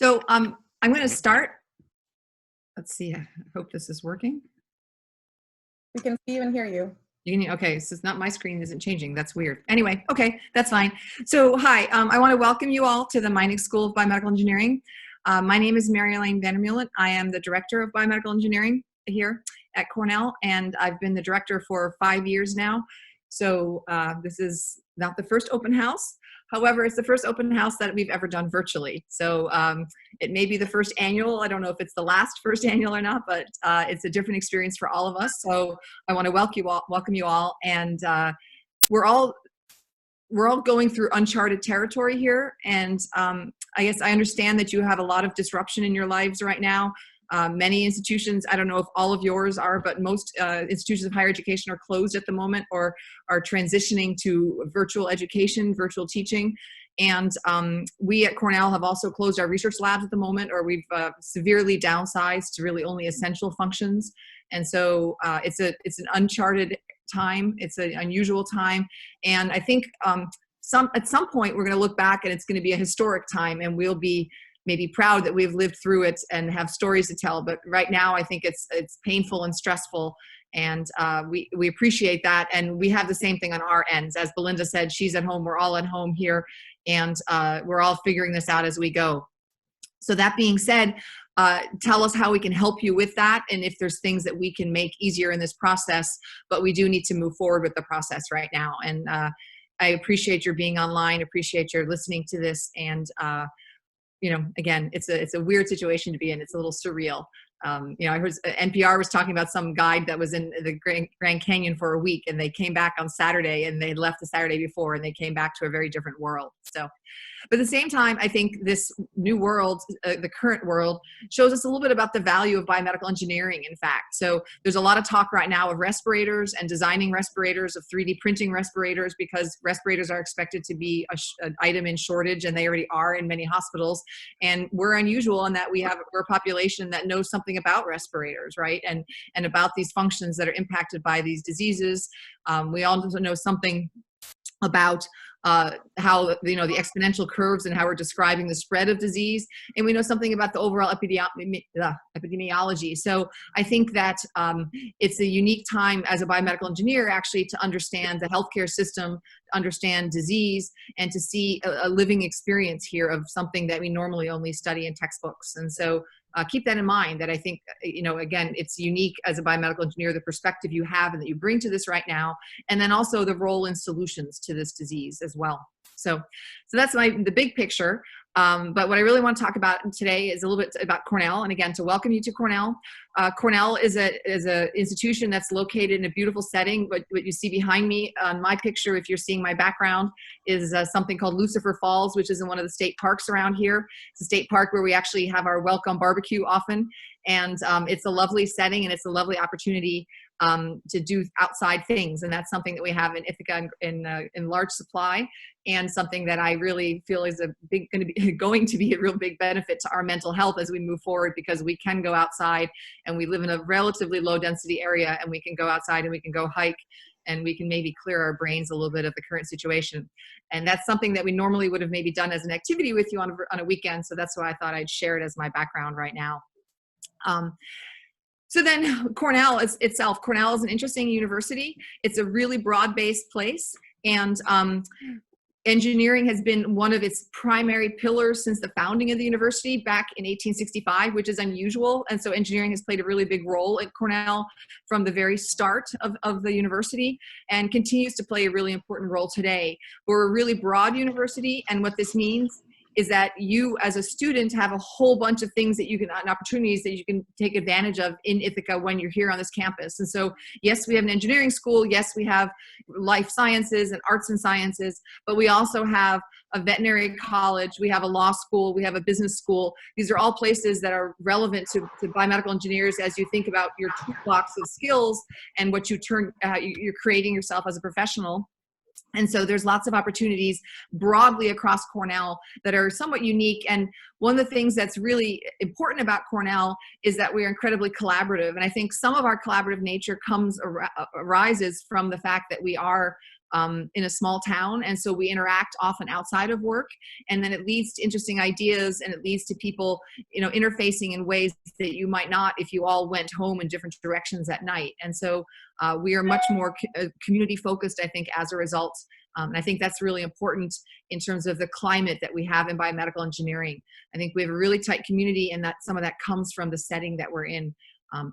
I'm going to start. Let's see. I hope this is working. We can see you and hear you. Okay, so it's not my screen isn't changing. That's weird. Anyway, okay, that's fine. So hi, I want to welcome you all to the Mining School of Biomedical Engineering. My name is Mary Elaine Vandermeulen. I am the Director of Biomedical Engineering here at Cornell, and I've been the director for 5 years now. So this is not the first open house. However, it's the first open house that we've ever done virtually. So it may be the first annual. I don't know if it's the last first annual or not, but it's a different experience for all of us. So I want to welcome you all. And we're all going through uncharted territory here. And I guess I understand that you have a lot of disruption in your lives right now. Many institutions, I don't know if all of yours are, but most institutions of higher education are closed at the moment or are transitioning to virtual education, virtual teaching. And we at Cornell have also closed our research labs at the moment, or we've severely downsized to really only essential functions. And so it's an uncharted time. It's an unusual time. And I think at some point we're going to look back and it's going to be a historic time, and we'll be maybe proud that we've lived through it and have stories to tell. But right now, I think it's painful and stressful, and we appreciate that. And we have the same thing on our ends. As Belinda said, she's at home, we're all at home here, and we're all figuring this out as we go. So that being said, tell us how we can help you with that, and if there's things that we can make easier in this process. But we do need to move forward with the process right now. And I appreciate your being online, appreciate your listening to this, and you know, again, it's a weird situation to be in. It's a little surreal. You know, I heard NPR was talking about some guide that was in the Grand Canyon for a week, and they came back on Saturday, and they left the Saturday before, and they came back to a very different world. So, but at the same time, I think this new world, the current world, shows us a little bit about the value of biomedical engineering, in fact. So there's a lot of talk right now of respirators and designing respirators, of 3D printing respirators, because respirators are expected to be an item in shortage, and they already are in many hospitals. And we're unusual in that we're a population that knows something about respirators, right? And about these functions that are impacted by these diseases. We also know something about how, you know, the exponential curves and how we're describing the spread of disease. And we know something about the overall epidemiology. So I think that it's a unique time as a biomedical engineer actually to understand the healthcare system, to understand disease, and to see a living experience here of something that we normally only study in textbooks. And so keep that in mind, that I think, you know, again, it's unique as a biomedical engineer, the perspective you have and that you bring to this right now, and then also the role in solutions to this disease as well. So that's the big picture. But what I really want to talk about today is a little bit about Cornell. And again, to welcome you to Cornell. Cornell is a institution that's located in a beautiful setting. What you see behind me on my picture, if you're seeing my background, is something called Lucifer Falls, which is in one of the state parks around here. It's a state park where we actually have our welcome barbecue often. And it's a lovely setting, and it's a lovely opportunity to do outside things. And that's something that we have in Ithaca in large supply, and something that I really feel is going to be a real big benefit to our mental health as we move forward, because we can go outside, and we live in a relatively low density area, and we can go outside and we can go hike, and we can maybe clear our brains a little bit of the current situation. And that's something that we normally would have maybe done as an activity with you on a weekend. So that's why I thought I'd share it as my background right now. So then Cornell itself, Cornell is an interesting university. It's a really broad-based place, and engineering has been one of its primary pillars since the founding of the university back in 1865, which is unusual. And so engineering has played a really big role at Cornell from the very start of the university, and continues to play a really important role today. We're a really broad university, and what this means is that you as a student have a whole bunch of things that you can, and opportunities that you can take advantage of in Ithaca when you're here on this campus. And so, yes, we have an engineering school, yes, we have life sciences and arts and sciences, but we also have a veterinary college, we have a law school, we have a business school. These are all places that are relevant to biomedical engineers as you think about your toolbox of skills and what you're creating yourself as a professional. And so there's lots of opportunities broadly across Cornell that are somewhat unique. And one of the things that's really important about Cornell is that we are incredibly collaborative. And I think some of our collaborative nature arises from the fact that we are in a small town. And so we interact often outside of work, and then it leads to interesting ideas, and it leads to people, interfacing in ways that you might not if you all went home in different directions at night. And so we are much more community focused, I think, as a result. And I think that's really important in terms of the climate that we have in biomedical engineering. I think we have a really tight community, and that some of that comes from the setting that we're in.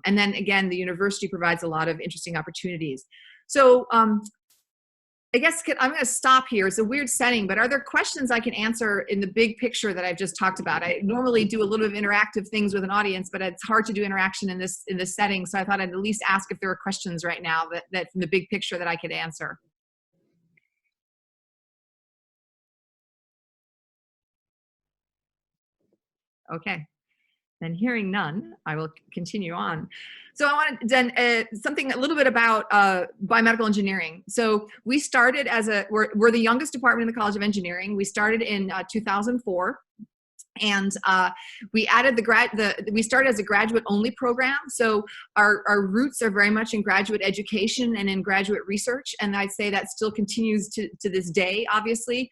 And then again, the university provides a lot of interesting opportunities. So I guess I'm going to stop here. It's a weird setting, but are there questions I can answer in the big picture that I've just talked about? I normally do a little bit of interactive things with an audience, but it's hard to do interaction in this setting. So I thought I'd at least ask if there are questions right now that from the big picture that I could answer. Okay. Then hearing none, I will continue on. So I want to then something a little bit about biomedical engineering. So we started as we're the youngest department in the College of Engineering. We started in 2004. And we added we started as a graduate only program. So our roots are very much in graduate education and in graduate research. And I'd say that still continues to this day, obviously,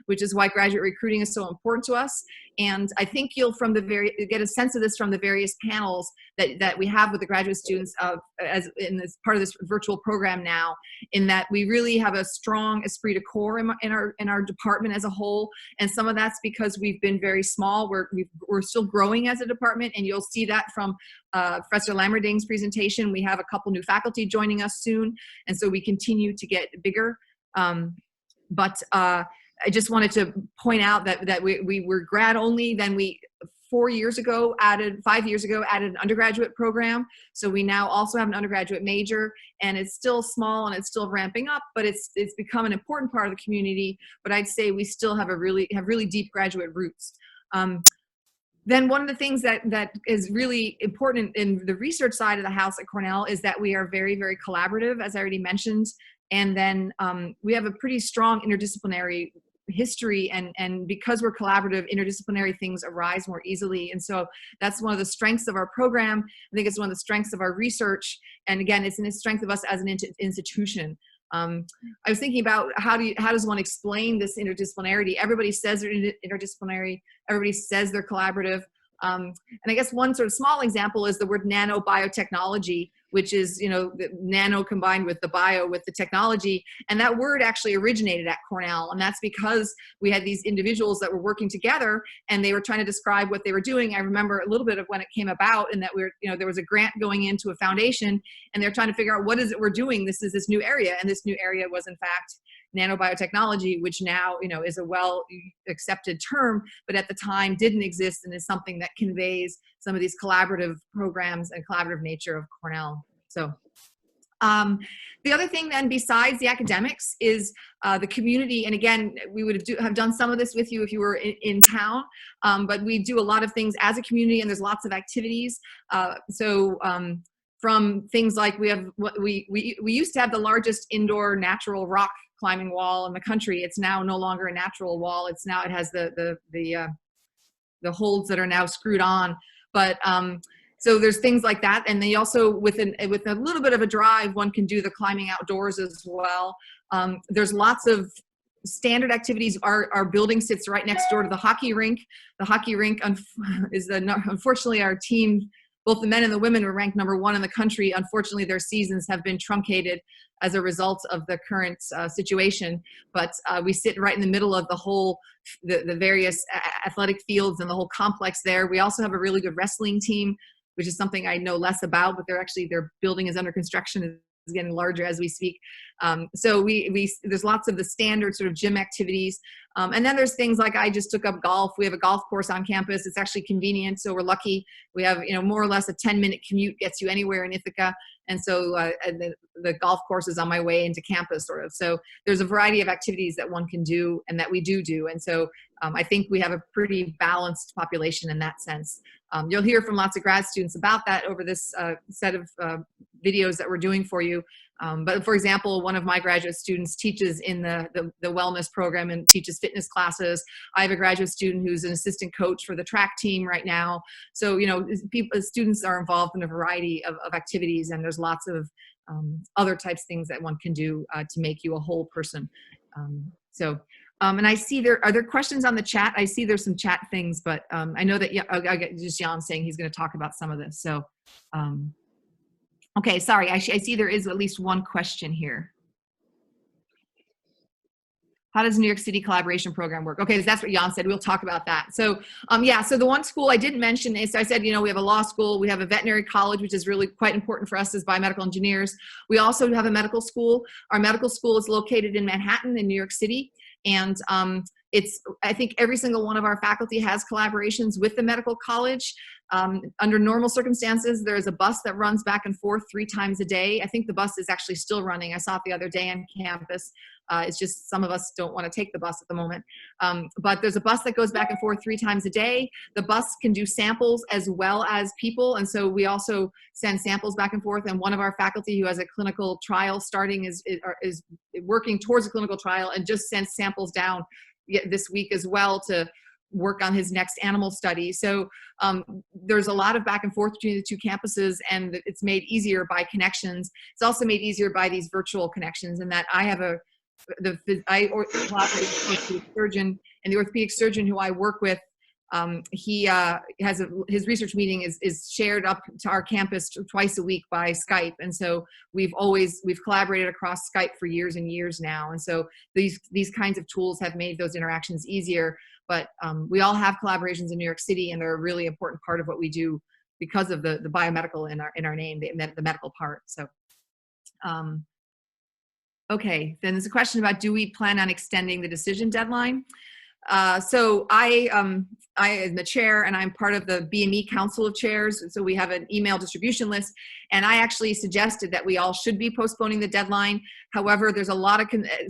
which is why graduate recruiting is so important to us. And I think you'll get a sense of this from the various panels that we have with the graduate students as in this part of this virtual program now, in that we really have a strong esprit de corps in our department as a whole. And some of that's because we've been very small. We're still growing as a department, and you'll see that from Professor Lamerding's presentation. We have a couple new faculty joining us soon, and so we continue to get bigger. I just wanted to point out that we were grad only. Then we 5 years ago added an undergraduate program. So we now also have an undergraduate major, and it's still small and it's still ramping up, but it's become an important part of the community. But I'd say we still have really deep graduate roots. Then one of the things that is really important in the research side of the house at Cornell is that we are very, very collaborative, as I already mentioned. And then we have a pretty strong interdisciplinary history, and because we're collaborative, interdisciplinary things arise more easily. And so that's one of the strengths of our program. I think it's one of the strengths of our research. And again, it's a strength of us as an institution. I was thinking about how does one explain this interdisciplinarity? Everybody says they're interdisciplinary. Everybody says they're collaborative. And I guess one sort of small example is the word nanobiotechnology, which is, the nano combined with the bio, with the technology. And that word actually originated at Cornell. And that's because we had these individuals that were working together, and they were trying to describe what they were doing. I remember a little bit of when it came about, and that there was a grant going into a foundation, and they're trying to figure out what is it we're doing. This is this new area. And this new area was in fact nanobiotechnology, which now, is a well accepted term, but at the time didn't exist, and is something that conveys some of these collaborative programs and collaborative nature of Cornell. So the other thing then, besides the academics, is the community. And again, we would have done some of this with you if you were in town, but we do a lot of things as a community, and there's lots of activities. From things like we used to have the largest indoor natural rock climbing wall in the country. It's now no longer a natural wall. It has the holds that are now screwed on. But so there's things like that. And they also, with a little bit of a drive, one can do the climbing outdoors as well. There's lots of standard activities. Our building sits right next door to the hockey rink. The hockey rink unfortunately, our team, both the men and the women, were ranked #1 in the country. Unfortunately, their seasons have been truncated as a result of the current situation. But we sit right in the middle of the various athletic fields and the whole complex there. We also have a really good wrestling team, which is something I know less about, but their building is under construction. Is getting larger as we speak. So there's lots of the standard sort of gym activities. And then there's things like I just took up golf. We have a golf course on campus. It's actually convenient. So we're lucky. We have, more or less a 10-minute commute gets you anywhere in Ithaca. And so the golf course is on my way into campus sort of. So there's a variety of activities that one can do and that we do. And so I think we have a pretty balanced population in that sense. You'll hear from lots of grad students about that over this set of videos that we're doing for you. But for example, one of my graduate students teaches in the wellness program and teaches fitness classes. I have a graduate student who's an assistant coach for the track team right now. So, students are involved in a variety of activities, and there's lots of other types of things that one can do to make you a whole person. And I see are there questions on the chat? I see there's some chat things, but I know that I get just Jan saying he's going to talk about some of this. So, okay, sorry, I see there is at least one question here. How does the New York City collaboration program work? Okay, that's what Jan said. We'll talk about that. So yeah, so the one school I didn't mention is, I said, we have a law school, we have a veterinary college, which is really quite important for us as biomedical engineers. We also have a medical school. Our medical school is located in Manhattan in New York City. And I think every single one of our faculty has collaborations with the medical college. Under normal circumstances, there's a bus that runs back and forth 3 times a day. I think the bus is actually still running. I saw it the other day on campus. It's just some of us don't want to take the bus at the moment. But there's a bus that goes back and forth 3 times a day. The bus can do samples as well as people. And so we also send samples back and forth. And one of our faculty who has a clinical trial starting is working towards a clinical trial and just sent samples down this week as well to work on his next animal study. So there's a lot of back and forth between the 2 campuses, and it's made easier by connections. It's also made easier by these virtual connections, and that I have I collaborate with an orthopedic surgeon, and the orthopedic surgeon who I work with, he has his research meeting is shared up to our campus twice a week by Skype. And so we've collaborated across Skype for years and years now. And so these kinds of tools have made those interactions easier. But we all have collaborations in New York City, and they're a really important part of what we do because of the biomedical in our name, the medical part. So, okay, then there's a question about, do we plan on extending the decision deadline? So I am the chair, and I'm part of the BME Council of Chairs. So we have an email distribution list, and I actually suggested that we all should be postponing the deadline. However, there's a lot of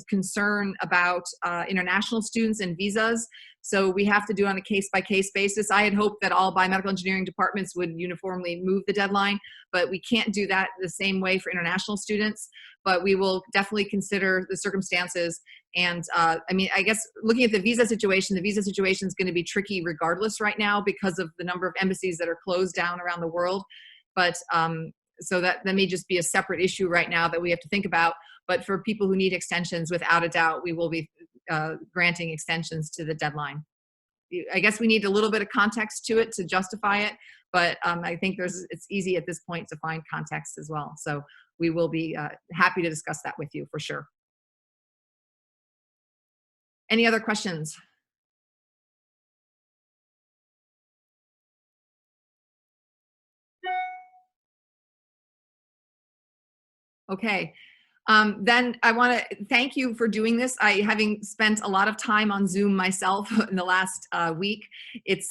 concern about international students and visas. So we have to do it on a case-by-case basis. I had hoped that all biomedical engineering departments would uniformly move the deadline, but we can't do that the same way for international students. But we will definitely consider the circumstances. And I mean, I guess looking at the visa situation is going to be tricky regardless right now because of the number of embassies that are closed down around the world. But so that may just be a separate issue right now that we have to think about. But for people who need extensions, without a doubt, we will be granting extensions to the deadline. I guess we need a little bit of context to it to justify it, but I think it's easy at this point to find context as well. So we will be happy to discuss that with you for sure. Any other questions? Okay. Then I want to thank you for doing this. Having spent a lot of time on Zoom myself in the last week, it's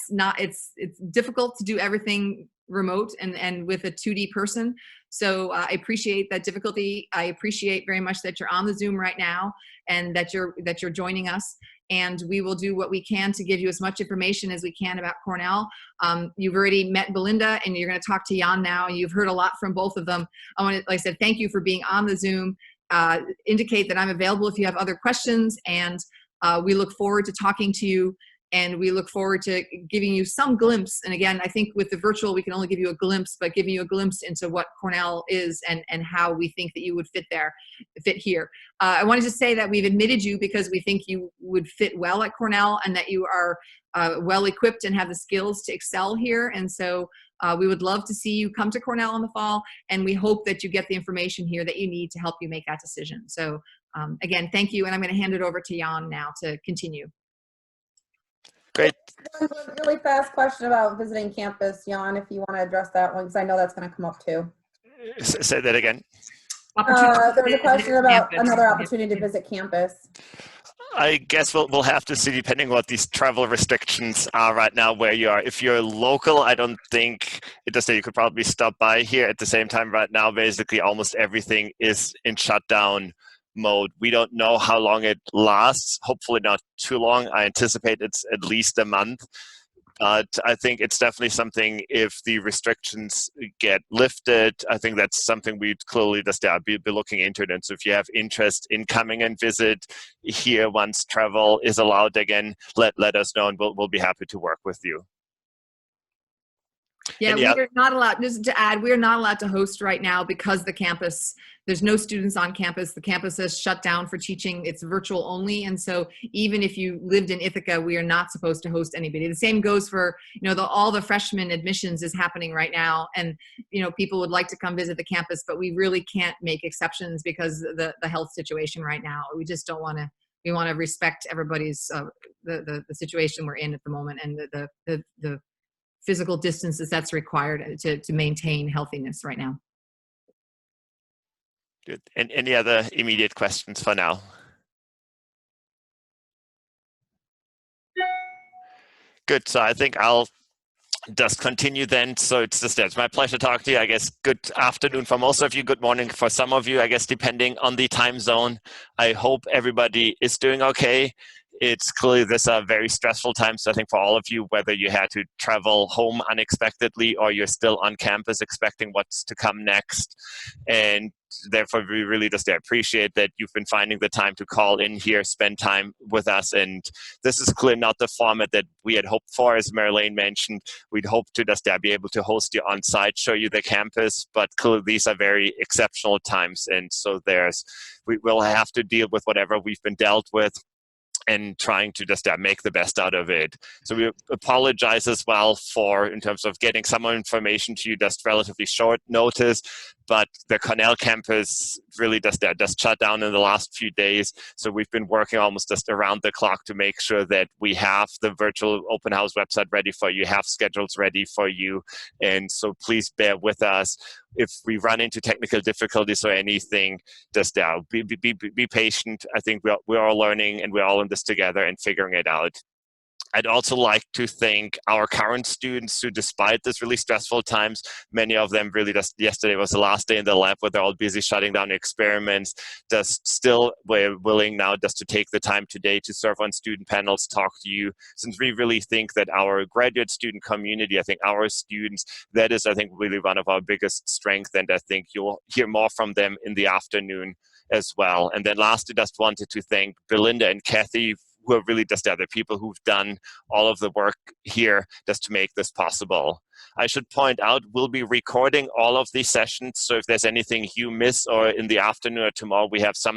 difficult to do everything remote and with a 2D person. So I appreciate that difficulty. I appreciate very much that you're on the Zoom right now and that you're joining us. And we will do what we can to give you as much information as we can about Cornell. You've already met Belinda, and you're going to talk to Jan now. You've heard a lot from both of them. I want to, like I said, thank you for being on the Zoom. Indicate that I'm available if you have other questions, and we look forward to talking to you, and we look forward to giving you some glimpse. And again, I think with the virtual, we can only give you a glimpse, but giving you a glimpse into what Cornell is and how we think that you would fit here. I wanted to say that we've admitted you because we think you would fit well at Cornell and that you are well equipped and have the skills to excel here. And so we would love to see you come to Cornell in the fall, and we hope that you get the information here that you need to help you make that decision. So again, thank you, and I'm going to hand it over to Jan now to continue. Great. One really fast question about visiting campus, Jan, if you want to address that one, because I know that's going to come up too. Say that again. There was a question about another opportunity to visit campus. I guess we'll have to see, depending on what these travel restrictions are right now where you are. If you're local, I don't think it does say you could probably stop by here. At the same time, right now, basically almost everything is in shutdown mode. We don't know how long it lasts. Hopefully not too long. I anticipate it's at least a month. But I think it's definitely something, if the restrictions get lifted, I think that's something we'd clearly just be looking into it. And so if you have interest in coming and visit here once travel is allowed again, let us know, and we'll be happy to work with you. Yeah, And yeah, we are not allowed, just to add, we are not allowed to host right now because there's no students on campus. The campus is shut down for teaching. It's virtual only. And so even if you lived in Ithaca, we are not supposed to host anybody. The same goes for, all the freshman admissions is happening right now. And, people would like to come visit the campus, but we really can't make exceptions because of the health situation right now. We just don't want to, we want to respect everybody's, the situation we're in at the moment and the physical distances that's required to maintain healthiness right now. good. And any other immediate questions for now? Good. So I think I'll just continue then. So it's my pleasure to talk to you. I guess good afternoon for most of you, good morning for some of you, I guess, depending on the time zone. I hope everybody is doing okay. It's clearly this a very stressful time. So I think for all of you, whether you had to travel home unexpectedly or you're still on campus expecting what's to come next. And therefore, we really just appreciate that you've been finding the time to call in here, spend time with us. And this is clearly not the format that we had hoped for. As Marilyn mentioned, we'd hope to just be able to host you on site, show you the campus, but clearly these are very exceptional times. And so we will have to deal with whatever we've been dealt with and trying to just make the best out of it. So we apologize as well in terms of getting some more information to you just relatively short notice, but the Cornell campus really just shut down in the last few days. So we've been working almost just around the clock to make sure that we have the virtual open house website ready for you, have schedules ready for you. And so please bear with us. If we run into technical difficulties or anything, just be patient. I think we're all learning and we're all in this together and figuring it out. I'd also like to thank our current students who, despite this really stressful times, many of them really just yesterday was the last day in the lab where they're all busy shutting down experiments, just still were willing now just to take the time today to serve on student panels, talk to you, since we really think that our graduate student community, I think our students, that is, I think, really one of our biggest strengths, and I think you'll hear more from them in the afternoon as well. And then lastly, just wanted to thank Belinda and Kathy, who are really just the other people who've done all of the work here just to make this possible. I should point out, we'll be recording all of these sessions, so if there's anything you miss or in the afternoon or tomorrow, we have some